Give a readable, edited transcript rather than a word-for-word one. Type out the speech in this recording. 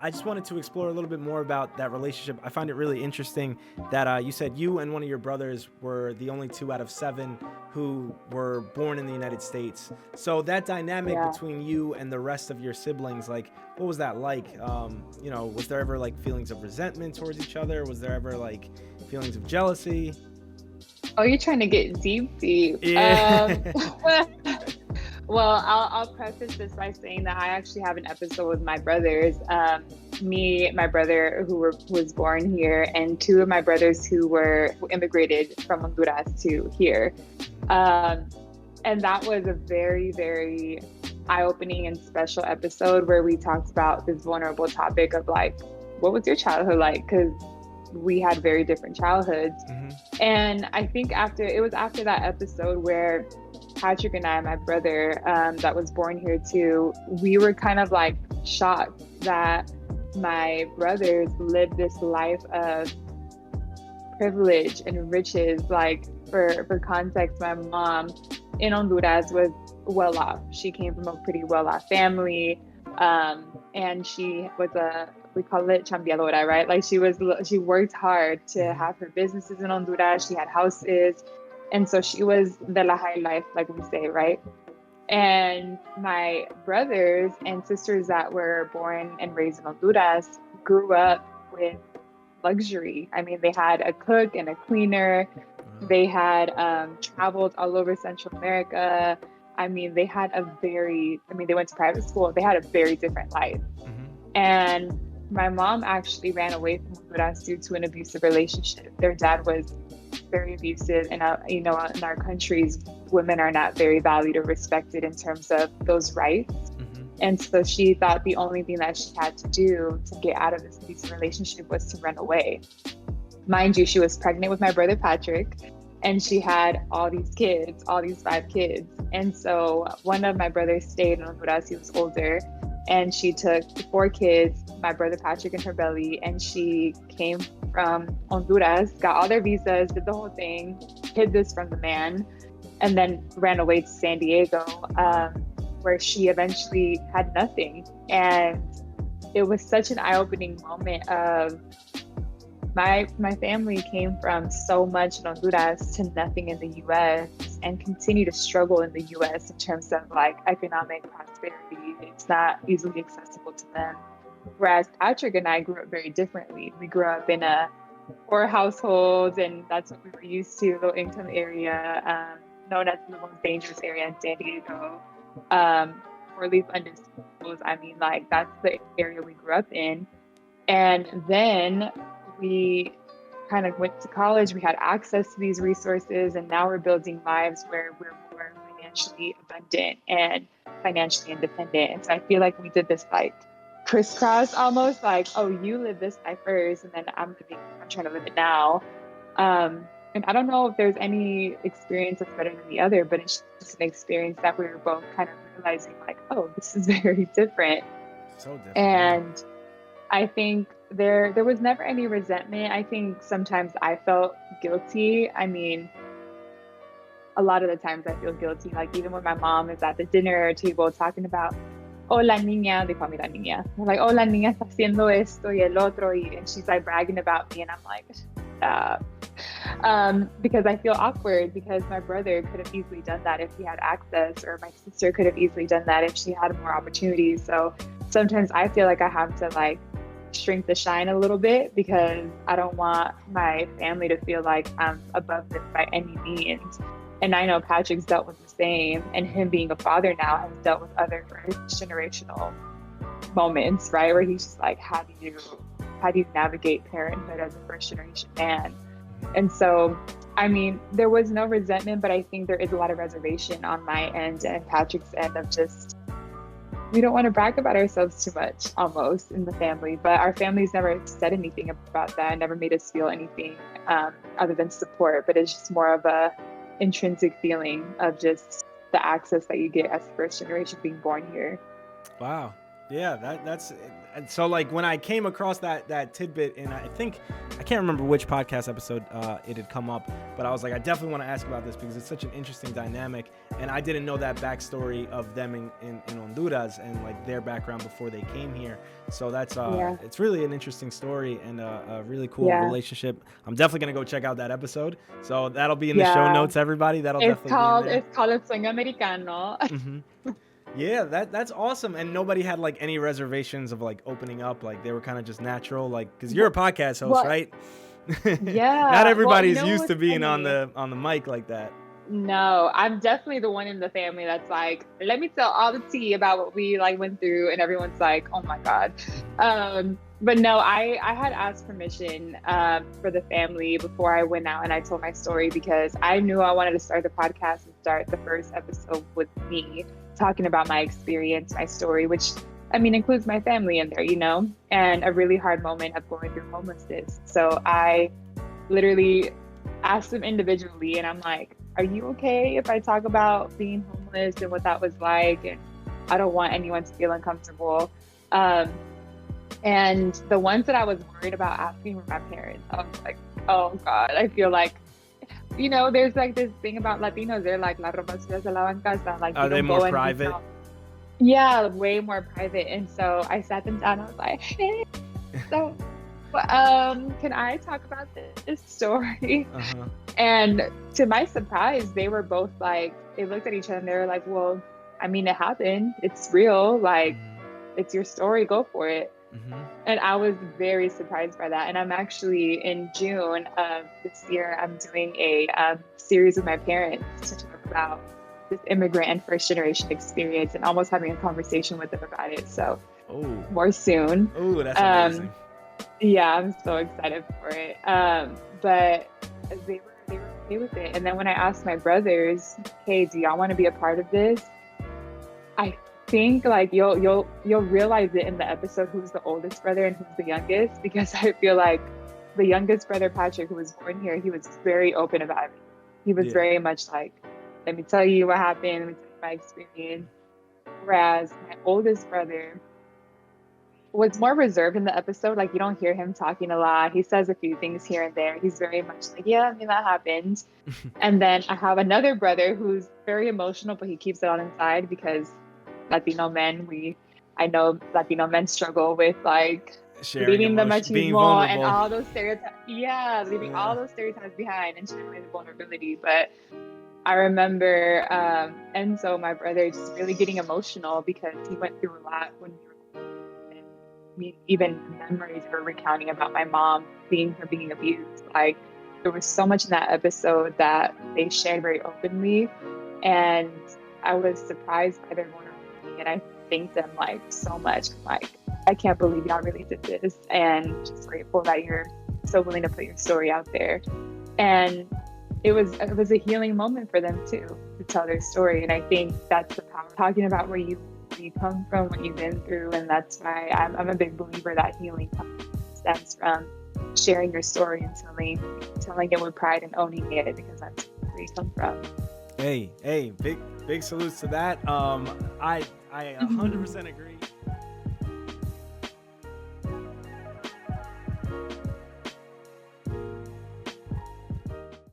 I just wanted to explore a little bit more about that relationship. I find it really interesting that you said you and one of your brothers were the only two out of seven who were born in the United States. So that dynamic Yeah. between you and the rest of your siblings, like, what was that like? Was there ever like feelings of resentment towards each other? Was there ever like feelings of jealousy? Oh, you're trying to get deep, deep. Yeah. Well, I'll preface this by saying that I actually have an episode with my brothers. My brother who was born here, and two of my brothers who immigrated from Honduras to here. Um, and that was a very, very eye-opening and special episode where we talked about this vulnerable topic of like, what was your childhood like? Because we had very different childhoods. Hmm. And I think after that episode where Patrick and I, my brother, that was born here too, we were kind of like shocked that my brothers lived this life of privilege and riches. Like for context, my mom in Honduras was well off. She came from a pretty well off family, and she was we call it chambeadora, right? Like she worked hard to Hmm. have her businesses in Honduras. She had houses, and so she was de la high life, like we say, right? And my brothers and sisters that were born and raised in Honduras grew up with luxury. I mean, they had a cook and a cleaner. They had traveled all over Central America. I mean, they went to private school. They had a very different life. Hmm. And my mom actually ran away from Honduras due to an abusive relationship. Their dad was very abusive, and in our countries, women are not very valued or respected in terms of those rights. Hmm. And so she thought the only thing that she had to do to get out of this abusive relationship was to run away. Mind you, she was pregnant with my brother Patrick, and she had all these kids, all these five kids. And so one of my brothers stayed in Honduras. He was older, and she took the four kids, my brother Patrick in her belly, and she came from Honduras, got all their visas, did the whole thing, hid this from the man, and then ran away to San Diego, Wow. where she eventually had nothing. And it was such an eye-opening moment of my family came from so much in Honduras to nothing in the US and continue to struggle in the US in terms of like economic prosperity. It's not easily accessible to them. Whereas Patrick and I grew up very differently. We grew up in a poor household, and that's what we were used to, low income area, known as the most dangerous area in San Diego. Poorly funded schools. I mean, like that's the area we grew up in. And then we kind of went to college, we had access to these resources, and now we're building lives where we're more financially abundant and financially independent. And so I feel like we did this like crisscross almost, like, oh, you live this life first, and then I'm trying to live it now. And I don't know if there's any experience that's better than the other, but it's just an experience that we were both kind of realizing like, oh, this is very different. So different, yeah. And I think there was never any resentment. I think sometimes I felt guilty. I mean, a lot of the times I feel guilty. Like even when my mom is at the dinner table talking about, oh, la niña, they call me la niña. They're like, oh, la niña está haciendo esto y el otro, and she's like bragging about me, and I'm like, stop. Because I feel awkward because my brother could have easily done that if he had access, or my sister could have easily done that if she had more opportunities. So sometimes I feel like I have to like shrink the shine a little bit because I don't want my family to feel like I'm above this by any means. And I know Patrick's dealt with the same, and him being a father now has dealt with other first generational moments, right? Where he's just like, how do you navigate parenthood as a first generation man? And so, I mean, there was no resentment, but I think there is a lot of reservation on my end and Patrick's end of just, we don't want to brag about ourselves too much almost in the family, but our family's never said anything about that, never made us feel anything other than support, but it's just more of a intrinsic feeling of just the access that you get as first generation being born here. Wow. Yeah, that's so like when I came across that tidbit, and I can't remember which podcast episode it had come up, but I was like, I definitely want to ask about this because it's such an interesting dynamic, and I didn't know that backstory of them in Honduras and like their background before they came here. So that's it's really an interesting story and a really cool relationship. I'm definitely gonna go check out that episode. So that'll be in the show notes, everybody. That'll definitely be in there. It's called Sueño Americano. Mm-hmm. Yeah, that's awesome. And nobody had like any reservations of like opening up. Like they were kind of just natural, like, because you're a podcast host, right? Yeah. Not everybody's used to being on the mic like that. No, I'm definitely the one in the family that's like, let me tell all the tea about what we like went through, and everyone's like, oh my God. But no, I had asked permission for the family before I went out and I told my story, because I knew I wanted to start the podcast and start the first episode with me talking about my experience, my story, which I mean includes my family in there, you know, and a really hard moment of going through homelessness. So I literally asked them individually, and I'm like, are you okay if I talk about being homeless and what that was like? And I don't want anyone to feel uncomfortable. And the ones that I was worried about asking were my parents. I was like, oh God, I feel like, you know, there's like this thing about Latinos. They're like, la ropa sucia se lava en casa. Like, are they more private? Yeah, way more private. And so I sat them down. I was like, hey, so can I talk about this story? Uh-huh. And to my surprise, they were both like, they looked at each other and they were like, well, I mean, it happened. It's real. Like, it's your story. Go for it. Mm-hmm. And I was very surprised by that. And I'm actually in June of this year, I'm doing a series with my parents to talk about this immigrant and first generation experience, and almost having a conversation with them about it. So more soon. Oh, that's amazing. Yeah, I'm so excited for it. But they were okay with it. And then when I asked my brothers, hey, do y'all want to be a part of this? I think like you'll realize it in the episode who's the oldest brother and who's the youngest, because I feel like the youngest brother, Patrick, who was born here, he was very open about it. He was very much like, let me tell you what happened, let me tell you my experience. Whereas my oldest brother was more reserved in the episode. Like, you don't hear him talking a lot. He says a few things here and there. He's very much like, yeah, I mean, that happened. And then I have another brother who's very emotional, but he keeps it on inside, because Latino men, I know Latino men struggle with like leaving the machismo and all those stereotypes. Yeah, leaving all those stereotypes behind and sharing the vulnerability. But I remember Enzo, my brother, just really getting emotional because he went through a lot when we were, even memories were recounting about my mom seeing her being abused. Like, there was so much in that episode that they shared very openly, and I was surprised by their vulnerability. And I thank them like so much. Like, I can't believe y'all really did this, and just grateful that you're so willing to put your story out there. And it was a healing moment for them too, to tell their story. And I think that's the power of talking about where you come from, what you've been through. And that's why I'm a big believer that healing stems from sharing your story and telling it with pride and owning it, because that's where you come from. Hey, big salutes to that. I 100% agree.